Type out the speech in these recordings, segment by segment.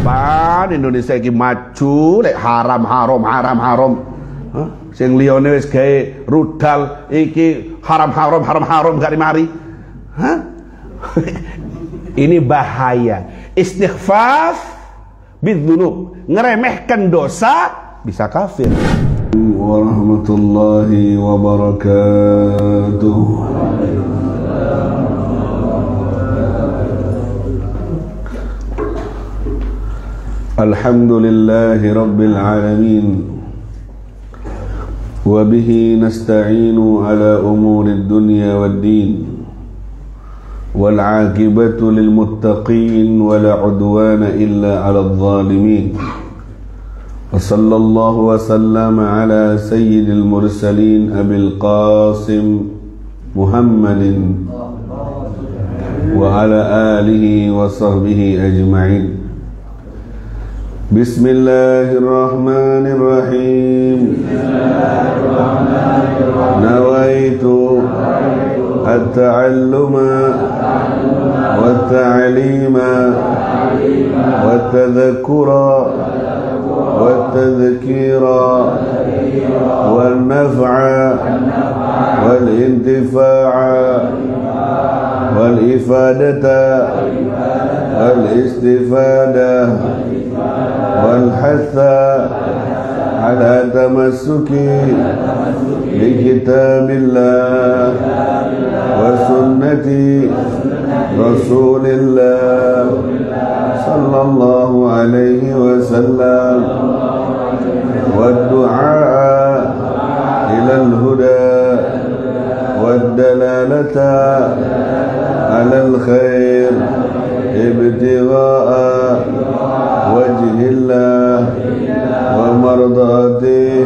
Pan Indonesia iki maju lek haram haram. Sing liyane wis gawe rudal iki haram gak mari. Ini bahaya. Istighfaf bidzunub, ngeremehkan dosa bisa kafir. Warahmatullahi wabarakatuh. Alhamdulillahi rabbil alamin. وبه نستعين على أمور الدنيا والدين والعاقبة للمتقين ولا عدوان إلا على الظالمين وصلى الله وسلم على سيد المرسلين أبي القاسم محمد وعلى آله وصحبه أجمعين. بسم الله الرحمن الرحيم. نويت التعلم والتعليم والتذكر والتذكير والنفع والانتفاع والإفادة والاستفادة والحث على تمسك بكتاب الله وسنة رسول الله صلى الله عليه وسلم والدعاء إلى الهدى والدلالة على الخير ابتغاء وجه الله ومرضاته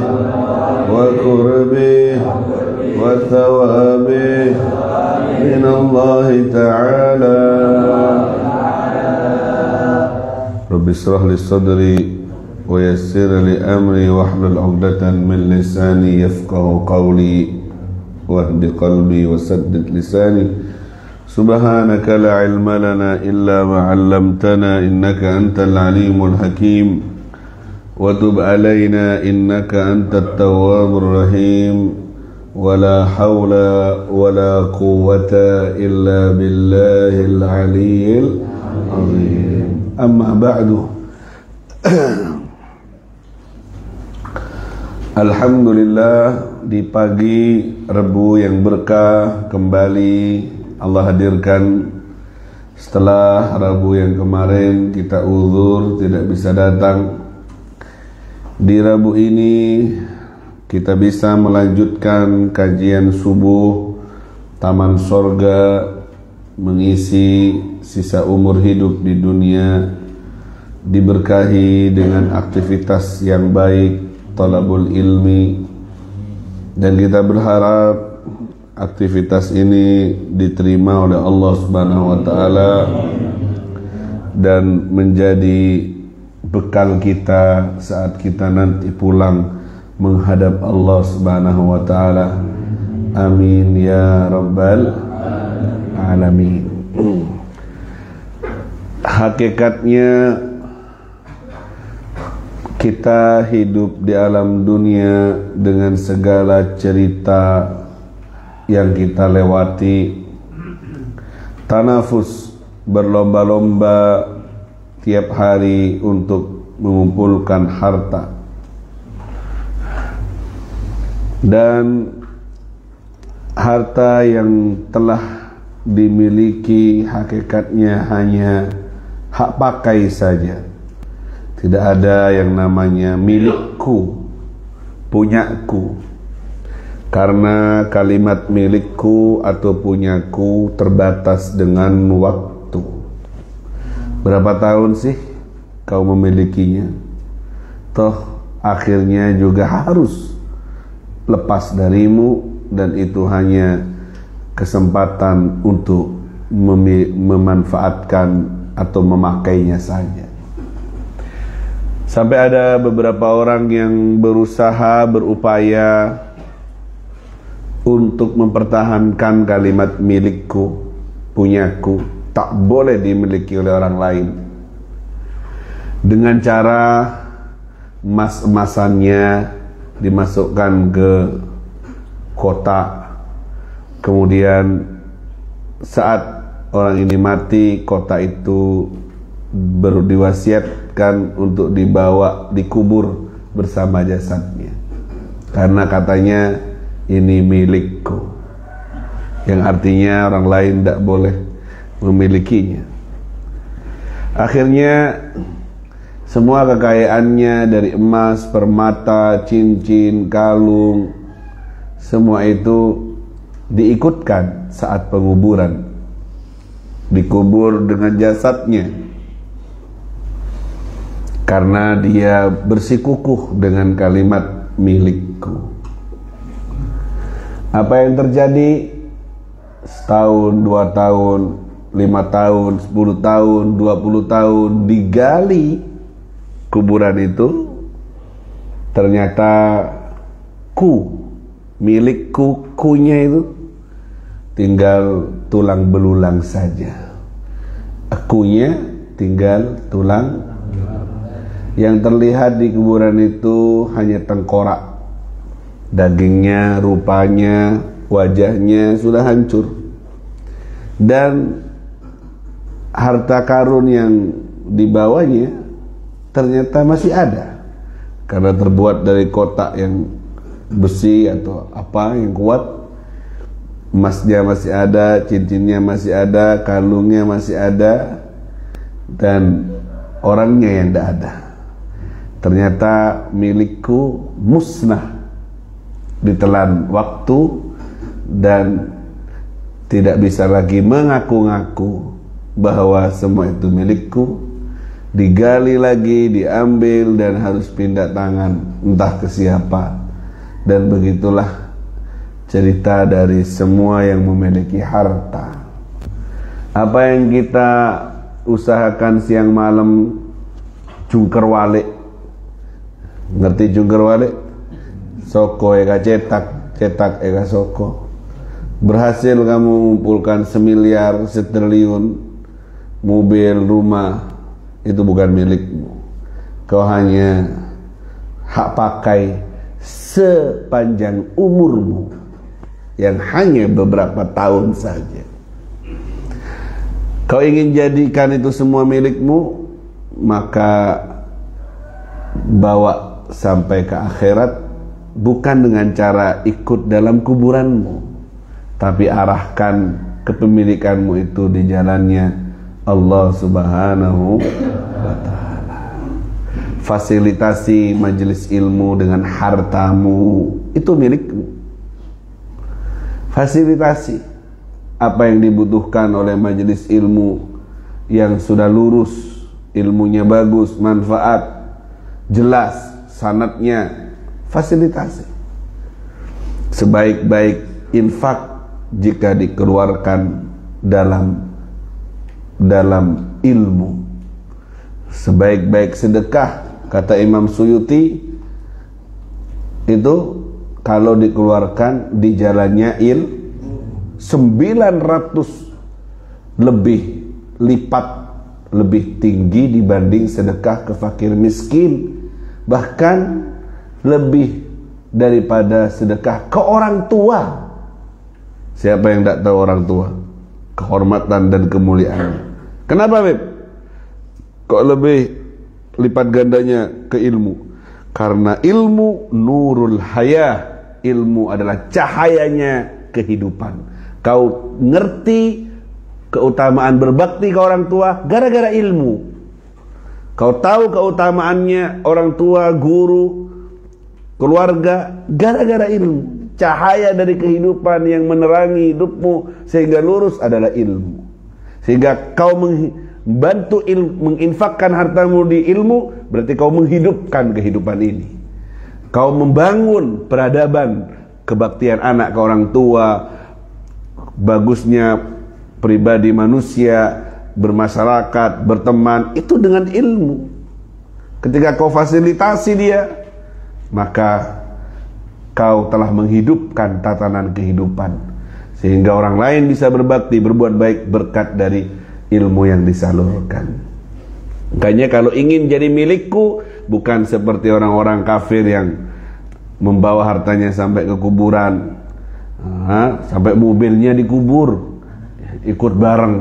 وقربه وثوابه من الله تعالى. رب اشرح لي صدري ويسر لي أمري واحلل عقدة من لساني يفقه قولي واهد قلبي وسدد لساني. سبحانك لا علم لنا إلا ما علمتنا إنك أنت العليم الحكيم وتب علينا إنك أنت التواب الرحيم ولا حول ولا قوة إلا بالله العلي العظيم. أما بعد. Alhamdulillah, di pagi Rabu yang berkah kembali Allah hadirkan setelah Rabu yang kemarin kita uzur tidak bisa datang. Di Rabu ini kita bisa melanjutkan kajian subuh Taman Sorga, mengisi sisa umur hidup di dunia diberkahi dengan aktivitas yang baik, talabul ilmi, dan kita berharap aktivitas ini diterima oleh Allah Subhanahu wa taala dan menjadi bekal kita saat kita nanti pulang menghadap Allah Subhanahu wa taala. Amin ya rabbal alamin. Hakikatnya kita hidup di alam dunia dengan segala cerita yang kita lewati, tanafus, berlomba-lomba tiap hari untuk mengumpulkan harta, dan harta yang telah dimiliki hakikatnya hanya hak pakai saja. Tidak ada yang namanya milikku, punyaku. Karena kalimat milikku atau punyaku terbatas dengan waktu. Berapa tahun sih kau memilikinya? Toh akhirnya juga harus lepas darimu, dan itu hanya kesempatan untuk memanfaatkan atau memakainya saja. Sampai ada beberapa orang yang berusaha, berupaya untuk mempertahankan kalimat milikku, punyaku, tak boleh dimiliki oleh orang lain. dengan cara emas-emasannya dimasukkan ke kotak, kemudian saat orang ini mati, kotak itu baru diwasiatkan untuk dibawa dikubur bersama jasadnya, karena katanya ini milikku, yang artinya orang lain tidak boleh memilikinya. Akhirnya semua kekayaannya dari emas, permata, cincin, kalung, semua itu diikutkan saat penguburan, dikubur dengan jasadnya, karena dia bersikukuh dengan kalimat milikku. Apa yang terjadi? Setahun, 2 tahun, 5 tahun, 10 tahun, 20 tahun digali kuburan itu, ternyata milikku, kunya itu tinggal tulang belulang saja. Akunya tinggal tulang. Yang terlihat di kuburan itu hanya tengkorak, dagingnya, rupanya, wajahnya sudah hancur, dan harta karun yang dibawanya ternyata masih ada, karena terbuat dari kotak yang besi atau apa yang kuat. Emasnya masih ada, cincinnya masih ada, kalungnya masih ada, dan orangnya yang tidak ada. Ternyata milikku musnah ditelan waktu dan tidak bisa lagi mengaku-ngaku bahwa semua itu milikku. Digali lagi, diambil, dan harus pindah tangan entah ke siapa. Dan begitulah cerita dari semua yang memiliki harta. Apa yang kita usahakan siang malam, jungker walik. Ngerti jungker walik? Soko eka cetak eka soko. Berhasil kamu mengumpulkan 1 miliar, 1 triliun, mobil, rumah, itu bukan milikmu. Kau hanya hak pakai sepanjang umurmu, yang hanya beberapa tahun saja. Kau ingin jadikan itu semua milikmu, maka bawa sampai ke akhirat, bukan dengan cara ikut dalam kuburanmu, tapi arahkan kepemilikanmu itu di jalannya Allah Subhanahu wa ta'ala. Fasilitasi majelis ilmu dengan hartamu, itu milikmu. Fasilitasi apa yang dibutuhkan oleh majelis ilmu yang sudah lurus, ilmunya bagus, manfaat, jelas sanadnya, fasilitasi. Sebaik-baik infak jika dikeluarkan dalam ilmu. Sebaik-baik sedekah, kata Imam Suyuti, itu kalau dikeluarkan di jalannya 900 lipat lebih tinggi dibanding sedekah ke fakir miskin, bahkan lebih daripada sedekah ke orang tua. Siapa yang tidak tahu orang tua? Kehormatan dan kemuliaan. Kenapa, Beb? Kok lebih lipat gandanya ke ilmu? Karena ilmu nurul hayah. Ilmu adalah cahayanya kehidupan. Kau ngerti keutamaan berbakti ke orang tua gara-gara ilmu. Kau tahu keutamaannya orang tua, guru, keluarga gara-gara ilmu. Cahaya dari kehidupan yang menerangi hidupmu sehingga lurus adalah ilmu. Sehingga kau membantu menginfakkan hartamu di ilmu, berarti kau menghidupkan kehidupan ini. Kau membangun peradaban, kebaktian anak ke orang tua, bagusnya pribadi manusia, bermasyarakat, berteman, itu dengan ilmu. Ketika kau fasilitasi dia, maka kau telah menghidupkan tatanan kehidupan, sehingga orang lain bisa berbakti, berbuat baik berkat dari ilmu yang disalurkan. Makanya kalau ingin jadi milikku, bukan seperti orang-orang kafir yang membawa hartanya sampai ke kuburan, sampai mobilnya dikubur, ikut bareng,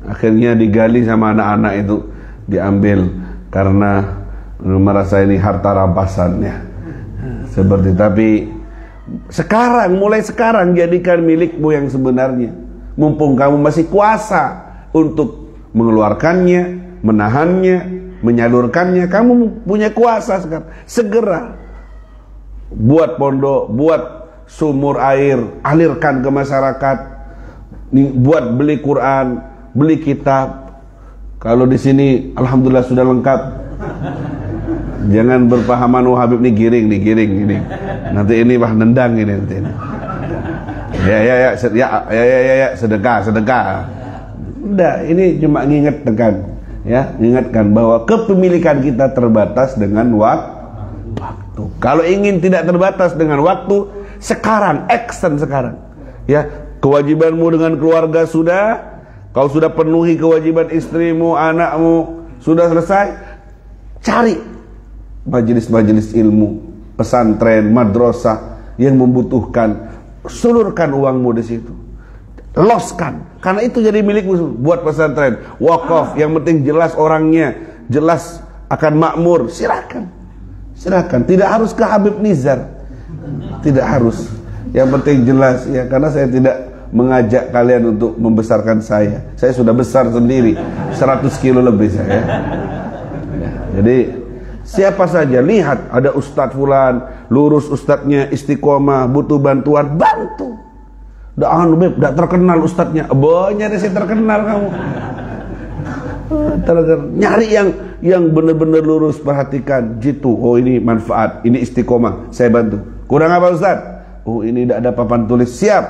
akhirnya digali sama anak-anak itu, diambil karena merasa ini harta rampasannya. Seperti, tapi sekarang, mulai sekarang jadikan milikmu yang sebenarnya. Mumpung kamu masih kuasa untuk mengeluarkannya, menahannya, menyalurkannya, kamu punya kuasa sekarang. Segera buat pondok, buat sumur air, alirkan ke masyarakat, buat beli Quran, beli kitab. Kalau di sini alhamdulillah sudah lengkap. Jangan berpahaman Habib nih giring ini. Nanti ini bah nendang ini nanti. Ya, sedekah. Udah, ini cuma mengingatkan bahwa kepemilikan kita terbatas dengan waktu. Kalau ingin tidak terbatas dengan waktu, sekarang, action sekarang. Ya, kewajibanmu dengan keluarga sudah, kau sudah penuhi kewajiban istrimu, anakmu, sudah selesai. Cari majelis-majelis ilmu, pesantren, madrasah yang membutuhkan, sulurkan uangmu di situ. Loskan, karena itu jadi milikmu. Buat pesantren, wakaf, yang penting jelas orangnya, jelas akan makmur, silakan. Tidak harus ke Habib Nizar, tidak harus. Yang penting jelas ya, karena saya tidak mengajak kalian untuk membesarkan saya. Saya sudah besar sendiri, 100 kilo lebih saya. Jadi siapa saja, lihat ada ustadz fulan, lurus ustadznya, istiqomah, butuh bantuan, bantu. Udah terkenal ustadznya, nyari saya terkenal kamu. Nyari yang benar-benar lurus, perhatikan jitu. Oh ini manfaat, ini istiqomah, saya bantu. Kurang apa Ustaz? Oh ini tidak ada papan tulis, siap.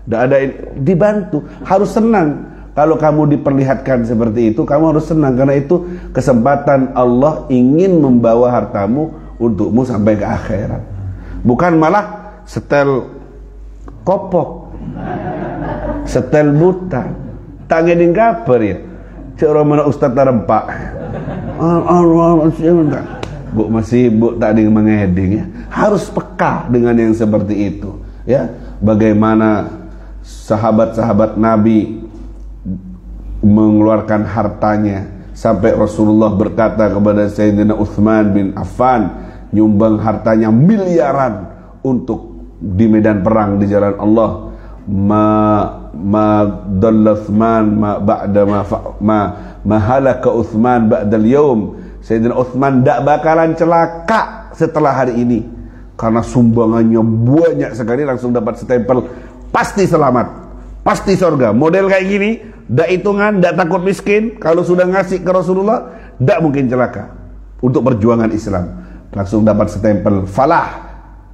Tidak ada ini, dibantu. Harus senang kalau kamu diperlihatkan seperti itu. Kamu harus senang karena itu kesempatan Allah ingin membawa hartamu untukmu sampai ke akhirat. Bukan malah setel kopok, setel buta, tangening kabar ya. Cara mana Ustaz terempak. Bu masih bu tak ada yang mengeding ya. Harus peka dengan yang seperti itu ya. Bagaimana sahabat-sahabat Nabi mengeluarkan hartanya sampai Rasulullah berkata kepada Sayyidina Utsman bin Affan, nyumbang hartanya miliaran untuk di medan perang di jalan Allah. Ma dalla Utsman ma halaka Utsman ba'dal yaum. Sayyidina Utsman tidak bakalan celaka setelah hari ini karena sumbangannya banyak sekali, langsung dapat stempel pasti selamat, pasti surga. Model kayak gini, tidak hitungan, tidak takut miskin. Kalau sudah ngasih ke Rasulullah, tidak mungkin celaka untuk perjuangan Islam. Langsung dapat stempel falah,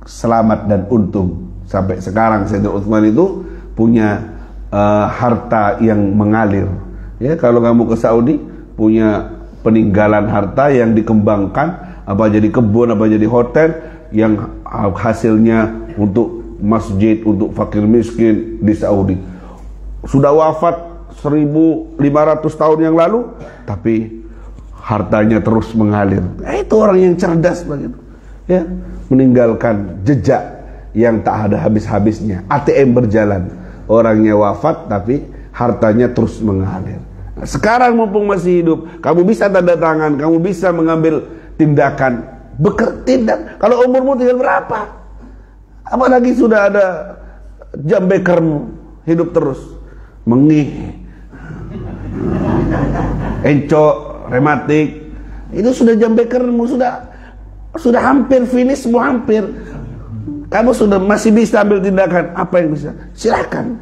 selamat dan untung. Sampai sekarang Sayyidina Utsman itu punya harta yang mengalir. Ya, kalau kamu ke Saudi punya peninggalan harta yang dikembangkan, apa jadi kebun, apa jadi hotel, yang hasilnya untuk masjid, untuk fakir miskin di Saudi. Sudah wafat 1500 tahun yang lalu, tapi hartanya terus mengalir. Itu orang yang cerdas begitu. Ya, meninggalkan jejak yang tak ada habis-habisnya. ATM berjalan. Orangnya wafat tapi hartanya terus mengalir. Nah, sekarang mumpung masih hidup, kamu bisa tanda tangan, kamu bisa mengambil tindakan, bertindak. Kalau umurmu tinggal berapa? Apalagi sudah ada jam bekermu, hidup terus mengih, encok, rematik, itu sudah jam bekermu, sudah hampir finish, mau hampir. Kamu sudah masih bisa ambil tindakan, apa yang bisa? Silakan,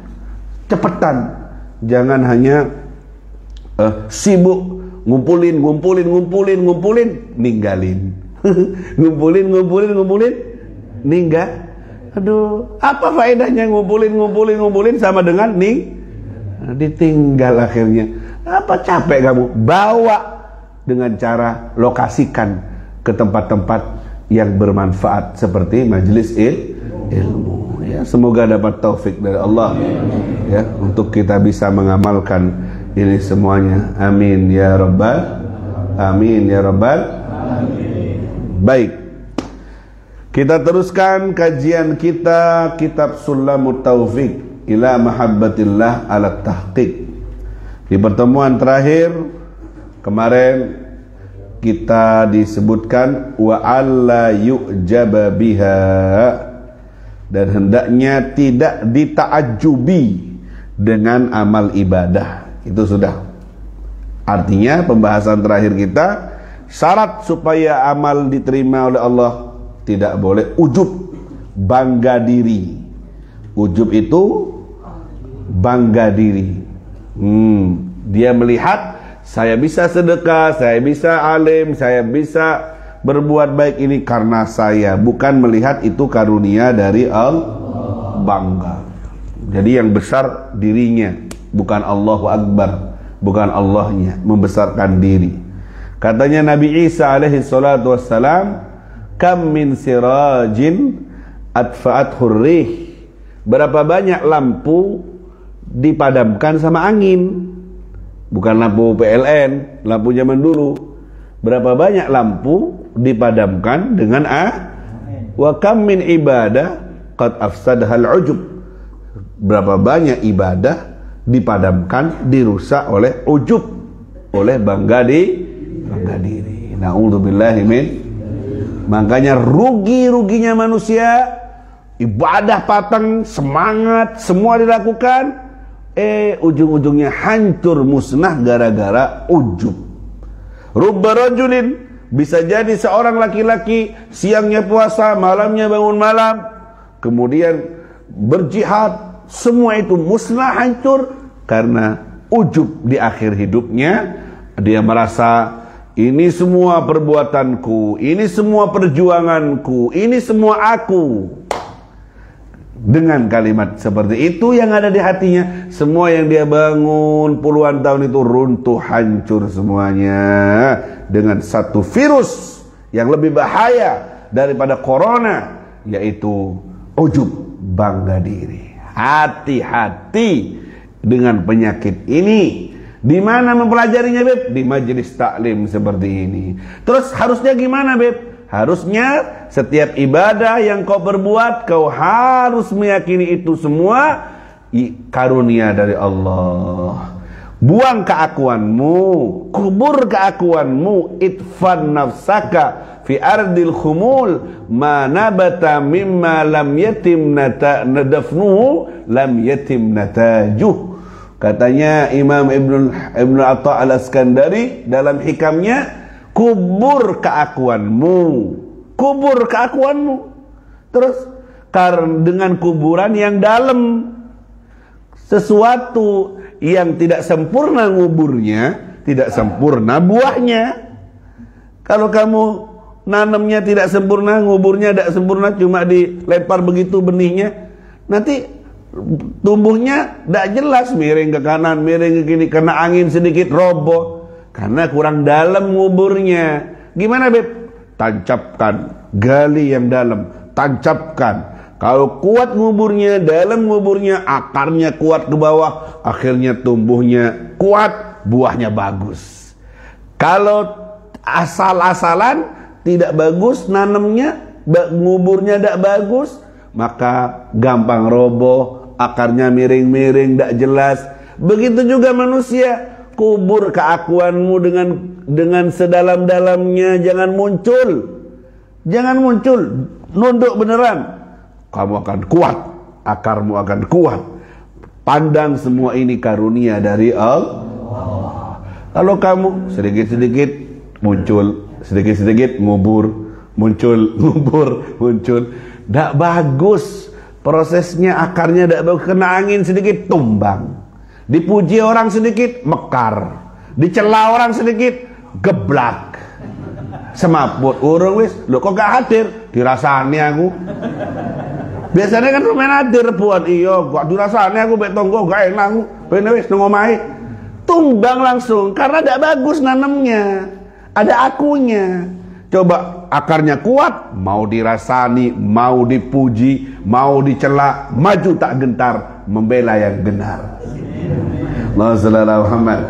cepetan. Jangan hanya sibuk ngumpulin, ninggalin. ngumpulin, ninggal. Aduh, apa faedahnya ngumpulin sama dengan ditinggal akhirnya. Apa capek kamu? Bawa dengan cara lokasikan ke tempat-tempat yang bermanfaat seperti majelis ilmu. Ya, semoga dapat taufik dari Allah ya untuk kita bisa mengamalkan ini semuanya. Amin ya rabbal Amin ya rabbal alamin. Baik, kita teruskan kajian kita kitab Sulamut Taufiq ila Mahabbatillah ala Tahqiq. Di pertemuan terakhir kemarin kita disebutkan wa alla yu'jaba biha, dan hendaknya tidak dita'ajjubi dengan amal ibadah. Itu sudah. Artinya pembahasan terakhir kita, syarat supaya amal diterima oleh Allah tidak boleh ujub, bangga diri. Ujub itu bangga diri. Dia melihat saya bisa sedekah, saya bisa alim, saya bisa berbuat baik ini karena saya, bukan melihat itu karunia dari Allah. Bangga. Jadi yang besar dirinya, bukan Allahu Akbar, bukan Allahnya, membesarkan diri. Katanya Nabi Isa alaihi salatu wassalam, kam min sirajin atfa'at hurrih, berapa banyak lampu dipadamkan sama angin. Bukan lampu PLN, lampu zaman dulu. Berapa banyak lampu dipadamkan dengan wa kam min ibadah qad afsadahal ujub, berapa banyak ibadah dipadamkan, dirusak oleh ujub, oleh bangga diri. Na'udzubillahi min. Makanya ruginya manusia, ibadah patang, semangat, semua dilakukan, ujung-ujungnya hancur musnah gara-gara ujub. Rubba rajulin, bisa jadi seorang laki-laki siangnya puasa, malamnya bangun malam, kemudian berjihad, semua itu musnah, hancur karena ujub di akhir hidupnya. Dia merasa ini semua perbuatanku, ini semua perjuanganku, ini semua aku. Dengan kalimat seperti itu yang ada di hatinya, semua yang dia bangun puluhan tahun itu runtuh, hancur semuanya. Dengan satu virus yang lebih bahaya daripada corona, yaitu ujub, bangga diri. Hati-hati dengan penyakit ini. Di mana mempelajarinya, Beb? Di majelis taklim seperti ini. Terus harusnya gimana, Beb? Harusnya setiap ibadah yang kau perbuat, kau harus meyakini itu semua karunia dari Allah. Buang keakuanmu, kubur keakuanmu, itfan nafsaka fi ardil khumul, ma nabata mimma lam yatim nadafnuhu lam yatim natajuh. Katanya Imam Ibn Atta al-Askandari dalam hikamnya, kubur keakuanmu, kubur keakuanmu. Terus dengan kuburan yang dalam, sesuatu yang tidak sempurna nguburnya, tidak sempurna buahnya. Kalau kamu nanamnya tidak sempurna, nguburnya tidak sempurna, cuma dilempar begitu benihnya, nanti tumbuhnya tidak jelas, miring ke kanan, miring ke kiri, kena angin sedikit roboh. Karena kurang dalam nguburnya. Gimana, Beb? Tancapkan, gali yang dalam, tancapkan. Kalau kuat nguburnya, dalam nguburnya, akarnya kuat ke bawah, akhirnya tumbuhnya kuat, buahnya bagus. Kalau asal-asalan tidak bagus nanamnya, nguburnya tidak bagus, maka gampang roboh, akarnya miring-miring, tidak jelas. Begitu juga manusia. Kubur keakuanmu dengan sedalam-dalamnya, jangan muncul, nunduk beneran. Kamu akan kuat, akarmu akan kuat. Pandang semua ini karunia dari Allah. Kalau kamu sedikit-sedikit muncul, sedikit-sedikit ngubur, muncul, tidak bagus prosesnya, akarnya tidak bagus, kena angin sedikit tumbang. Dipuji orang sedikit, mekar. Dicela orang sedikit, geblak. Semaput. Urung wis, lho kok gak hadir? Dirasani aku. Biasanya kan rumen hadir buat iya, gak dirasani aku mbek tonggo gak enak aku. Bene wis nang omahe. Tumbang langsung karena gak bagus nanemnya. Ada akunya. Coba akarnya kuat, mau dirasani, mau dipuji, mau dicela, maju tak gentar membela yang benar. Muhammad.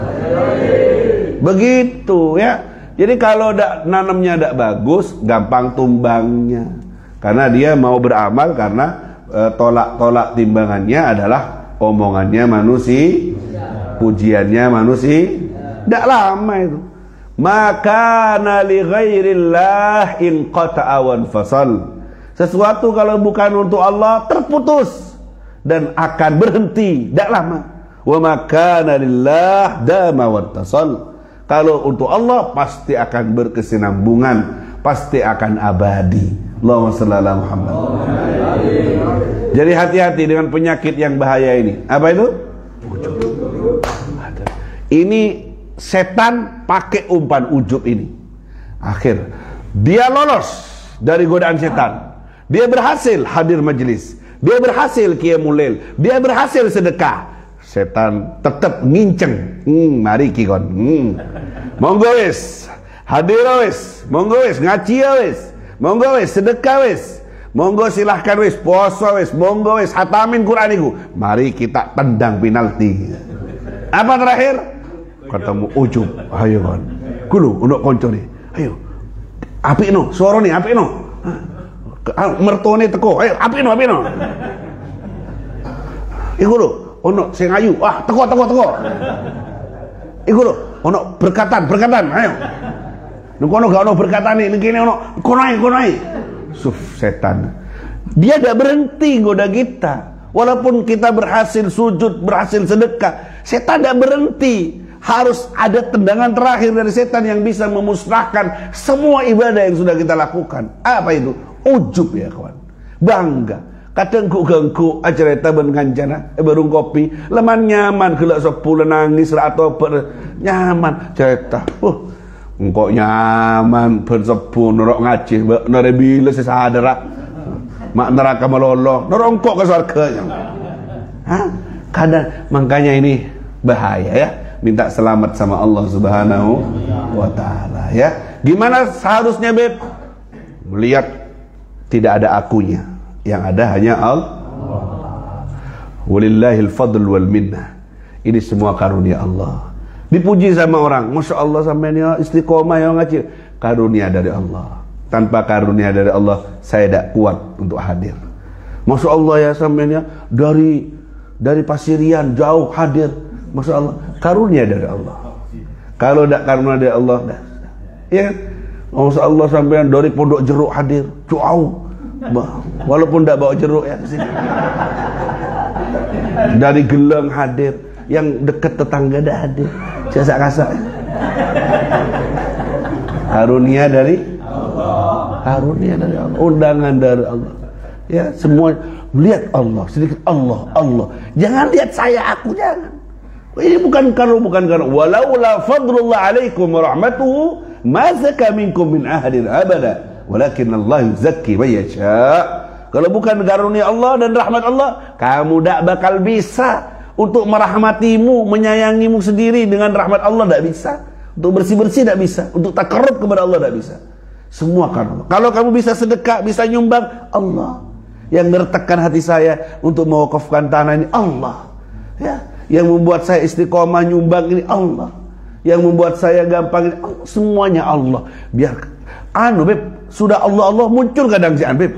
Begitu ya. Jadi kalau nanamnya tidak bagus, gampang tumbangnya. Karena dia mau beramal karena tolak timbangannya adalah omongannya manusia, pujiannya manusia. Tidak lama itu. Maka li ghairillah in qata'a wan fasal. Sesuatu kalau bukan untuk Allah terputus dan akan berhenti tidak lama. Wa makana lillah dama wattasal. Kalau untuk Allah pasti akan berkesinambungan, pasti akan abadi. Allahumma shalli ala Muhammad. Jadi hati-hati dengan penyakit yang bahaya ini. Apa itu? Ini setan pakai umpan ujub ini. Akhir dia lolos dari godaan setan. Dia berhasil hadir majelis. Dia berhasil qiyamul lail. Dia berhasil sedekah. Setan tetap nginceng. Mari kikon. Monggo wis. Hadir wis. Monggo wis ngaji wis. Monggo wis sedekah wis. Monggo silahkan wis poso wis. Monggo wis hatamin Quran iku. Mari kita tendang penalti. Apa terakhir? Ketemu ujub. Ayo kon. Kulo untuk koncone. Ayo. Apikno, suarane apikno. Mertone teko. Ayo apikno. Iku lho, ono sing ayu. Ah, teko. Iku lho, ono berkatan. Ayo. Nek kono gak ono berkatane, nek kene ono kono ae. Setan. Dia tidak berhenti goda kita. Walaupun kita berhasil sujud, berhasil sedekah, setan tidak berhenti. Harus ada tendangan terakhir dari setan yang bisa memusnahkan semua ibadah yang sudah kita lakukan. Apa itu? Ujub ya kawan. Bangga. Kadang ku ganggu acara taban kancana barung kopi leman nyaman gelak 10 nangis ra atau nyaman cerita. Engkau nyaman ben 10 norok ngaji nare bila sesadar mak neraka melolo norongkok ke surga. Kadang makanya ini bahaya ya. Minta selamat sama Allah Subhanahu wa ta'ala ya. Gimana seharusnya Beb? Melihat tidak ada akunya, yang ada hanya Allah. Walillahil fadl wal minnah. Ini semua karunia Allah. Dipuji sama orang, Masya Allah sampai ini istiqomah yang ngaji. Karunia dari Allah. Tanpa karunia dari Allah saya tidak kuat untuk hadir. Masya Allah ya sampai ini dari Pasirian jauh hadir. Masya Allah, karunia dari Allah. Kalau tidak karunia dari Allah, ya, Masya Allah sampean dari Pondok Jeruk hadir, jauh, walaupun tidak bawa jeruk ya, dari Gelang hadir, yang dekat tetangga tidak hadir, jasa kasak. Karunia dari Allah, undangan dari Allah. Ya, semua lihat Allah, sedikit Allah. Jangan lihat saya, aku jangan. Ini bukan karena walaula fadlullah alaikum wa rahmatuhu ma zaka minkum min ahadin abada walakin Allah yuzakki man yasha. Kalau bukan karunia Allah dan rahmat Allah, kamu tidak bakal bisa untuk merahmatimu, menyayangimu sendiri dengan rahmat Allah, tidak bisa. Untuk bersih-bersih tidak bisa, untuk takarrub kepada Allah tidak bisa. Semua karena Allah. Kalau kamu bisa sedekah, bisa nyumbang, Allah. Yang meretakkan hati saya untuk mewakafkan tanah ini Allah. Ya. Yang membuat saya istiqomah nyumbang ini Allah. Yang membuat saya gampang ini Allah. Semuanya Allah. Biar Beb, sudah Allah muncul kadang si Beb.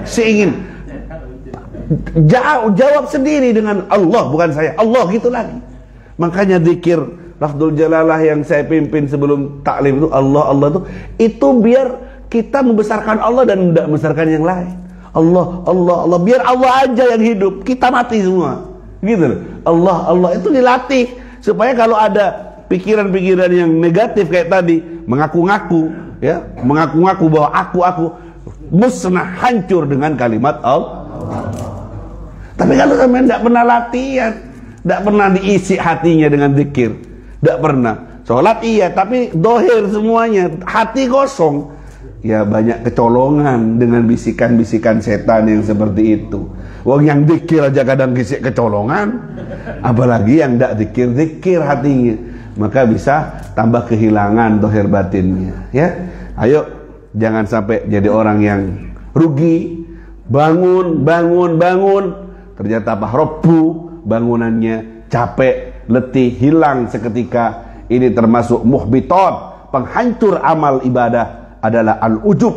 Si ingin jawab sendiri dengan Allah, bukan saya. Allah gitu lagi. Makanya zikir Lafzul Jalalah yang saya pimpin sebelum taklim itu Allah itu biar kita membesarkan Allah dan tidak membesarkan yang lain. Allah biar Allah aja yang hidup, kita mati semua. Gitu loh. Allah itu dilatih supaya kalau ada pikiran-pikiran yang negatif kayak tadi, mengaku-ngaku bahwa aku musnah, hancur dengan kalimat Allah. Tapi kalau sampai tidak pernah latihan, tidak pernah diisi hatinya dengan zikir, tidak pernah sholat iya tapi dohir semuanya, hati kosong, ya banyak kecolongan dengan bisikan-bisikan setan yang seperti itu. Wong yang zikir aja kadang kisik kecolongan, apalagi yang tidak zikir hatinya, maka bisa tambah kehilangan dohir batinnya. Ya, ayo jangan sampai jadi orang yang rugi, bangun, ternyata roboh bangunannya, capek, letih, hilang seketika. Ini termasuk muhbitot, penghancur amal ibadah adalah al-ujub,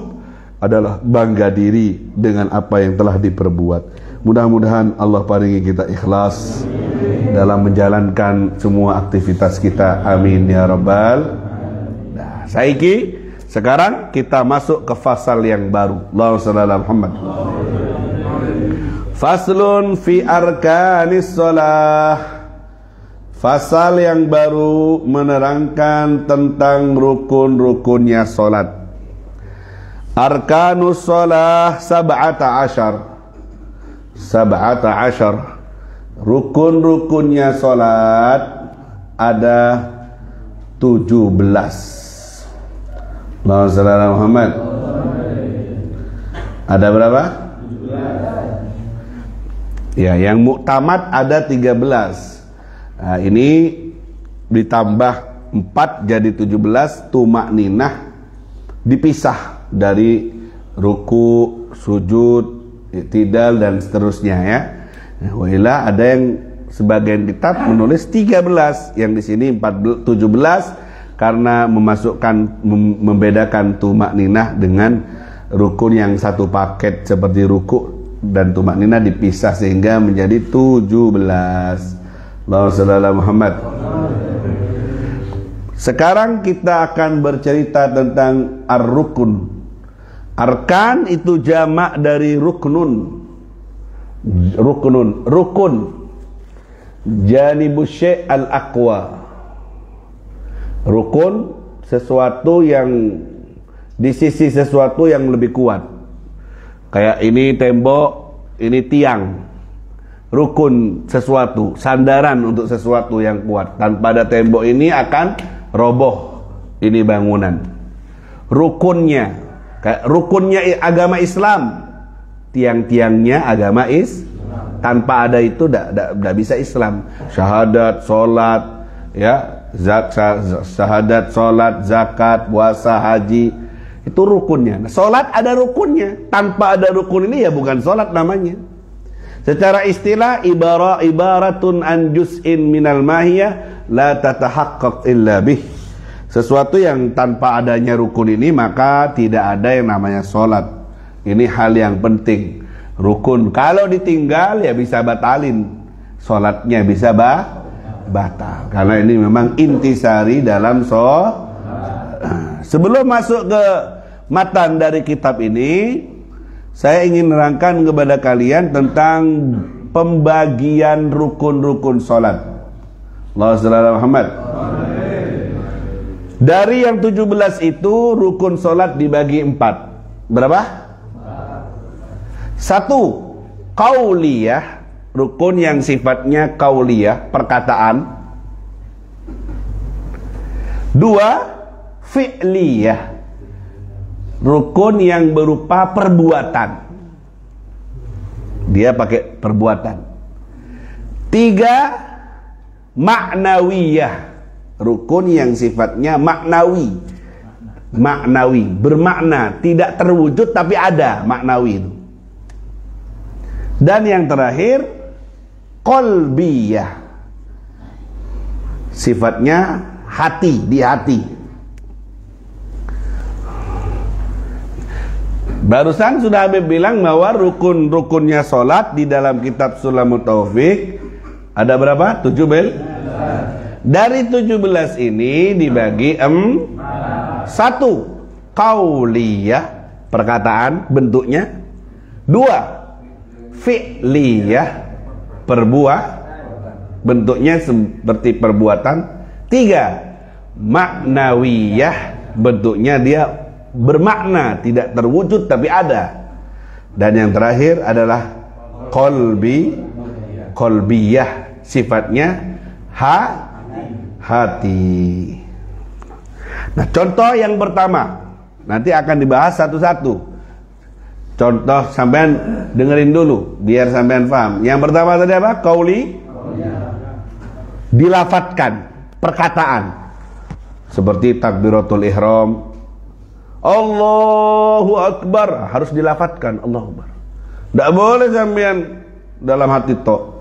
adalah bangga diri dengan apa yang telah diperbuat. Mudah-mudahan Allah paringi kita ikhlas dalam menjalankan semua aktivitas kita. Amin ya rabbal. Nah, sekarang kita masuk ke fasal yang baru. Allahumma shalli ala Muhammad. Faslun fi arkanis shalah. Fasal yang baru menerangkan tentang rukun-rukunnya salat. Arkanus shalah sab'ata ashar. Rukun-rukunnya salat ada 17. Allahumma shalli ala Muhammad. Ada berapa? 17. Ya, yang muktamad ada 13. Nah, ini ditambah 4 jadi 17. Tumakninah dipisah dari ruku, sujud, i'tidal dan seterusnya ya. Nah, wailah ada yang sebagian kitab menulis 13, yang di sini 17 karena membedakan tumakninah dengan rukun yang satu paket seperti ruku dan tumakninah dipisah sehingga menjadi 17. Allahumma shalli ala Muhammad. Sekarang kita akan bercerita tentang ar-rukun. Arkan itu jamak dari rukun. Janibus syai' al-aqwa. Rukun sesuatu yang di sisi sesuatu yang lebih kuat. Kayak ini tembok, ini tiang. Rukun sesuatu, sandaran untuk sesuatu yang kuat. Tanpa ada tembok ini akan roboh ini bangunan. Rukunnya, kayak rukunnya agama Islam. Tiang-tiangnya agama Islam. Tanpa ada itu tidak bisa Islam. Syahadat, sholat, ya. Syahadat, sholat, zakat, puasa, haji, itu rukunnya. Nah, sholat ada rukunnya. Tanpa ada rukun ini ya bukan sholat namanya. Secara istilah ibaratun an juz'in minal mahiyah la tatahaqqaq illa bih. Sesuatu yang tanpa adanya rukun ini maka tidak ada yang namanya sholat. Ini hal yang penting. Rukun kalau ditinggal ya bisa batalin sholatnya, bisa batal karena ini memang intisari dalam Sebelum masuk ke matan dari kitab ini, saya ingin menerangkan kepada kalian tentang pembagian rukun-rukun salat. Allahumma shalli ala Muhammad. Dari yang 17 itu rukun salat dibagi 4. Berapa? 1 qauliyah. Rukun yang sifatnya qauliyah, perkataan. 2 fi'liyah. Rukun yang berupa perbuatan. Dia pakai perbuatan. 3 ma'nawiyah. Rukun yang sifatnya maknawi. Maknawi, bermakna, tidak terwujud tapi ada maknawi itu. Dan yang terakhir qalbiyah, sifatnya hati, di hati. Barusan sudah Habib bilang bahwa rukun-rukunnya sholat di dalam kitab Sulamut Taufik ada berapa? 17. Dari 17 ini dibagi 1 qauliyah, perkataan, bentuknya. 2 fi'liyah, bentuknya seperti perbuatan. 3 maknawiyah, bentuknya dia bermakna, tidak terwujud tapi ada. Dan yang terakhir adalah qalbiyah, sifatnya hati. Nah, contoh yang pertama nanti akan dibahas satu-satu. Contoh sampean dengerin dulu biar sampean paham. Yang pertama tadi apa? Qauli, dilafatkan, perkataan. Seperti takbiratul ihram, Allahu Akbar, harus dilafatkan Allahu Akbar. Tidak boleh sampean dalam hati tok.